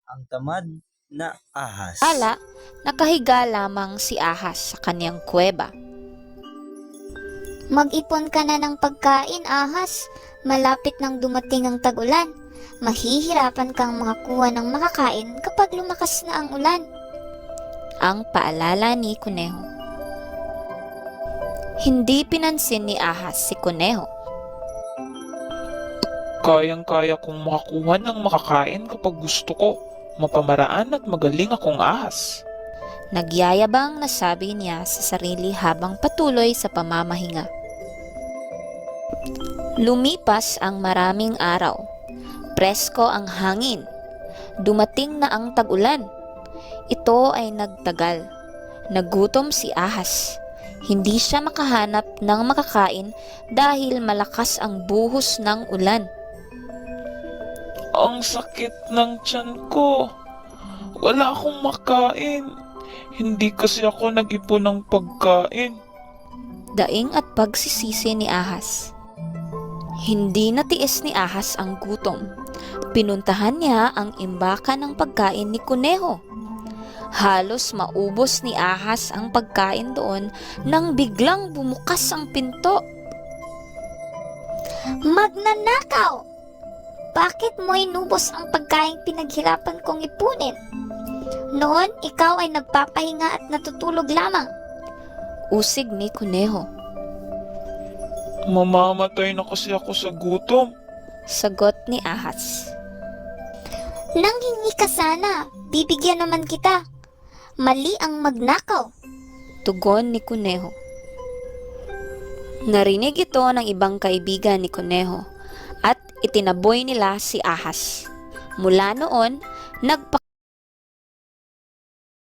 ang tamad na ahas. Ala, nakahiga lamang si ahas sa kanyang kuweba. Mag-ipon ka na ng pagkain, ahas. Malapit nang dumating ang tag-ulan. Mahihirapan kang makakuha ng makakain kapag lumakas na ang ulan. Ang paalala ni Kuneho. Hindi pinansin ni ahas si Kuneho. Kayang-kaya kong makakuha ng makakain kapag gusto ko. Mapamaraan at magaling akong ahas. Nagyayabang na sabi niya sa sarili habang patuloy sa pamamahinga. Lumipas ang maraming araw. Presko ang hangin. Dumating na ang tag-ulan. Ito ay nagtagal. Nagutom si ahas. Hindi siya makahanap ng makakain dahil malakas ang buhos ng ulan. Ang sakit ng tiyan ko. Wala akong makain. Hindi kasi ako nag-ipon ng pagkain. Daing at pagsisisi ni ahas. Hindi natiis ni ahas ang gutom. Pinuntahan niya ang imbakan ng pagkain ni Kuneho. Halos maubos ni ahas ang pagkain doon nang biglang bumukas ang pinto. Magnanakaw! Bakit mo inubos ang pagkain pinaghirapan kong ipunin? Noon, ikaw ay nagpapahinga at natutulog lamang. Usig ni Kuneho. Mamamatay na kasi ako sa gutom. Sagot ni ahas. Nanghingi ka sana, bibigyan naman kita. Mali ang magnakaw. Tugon ni Kuneho. Narinig ito ng ibang kaibigan ni Kuneho at itinaboy nila si ahas. Mula noon,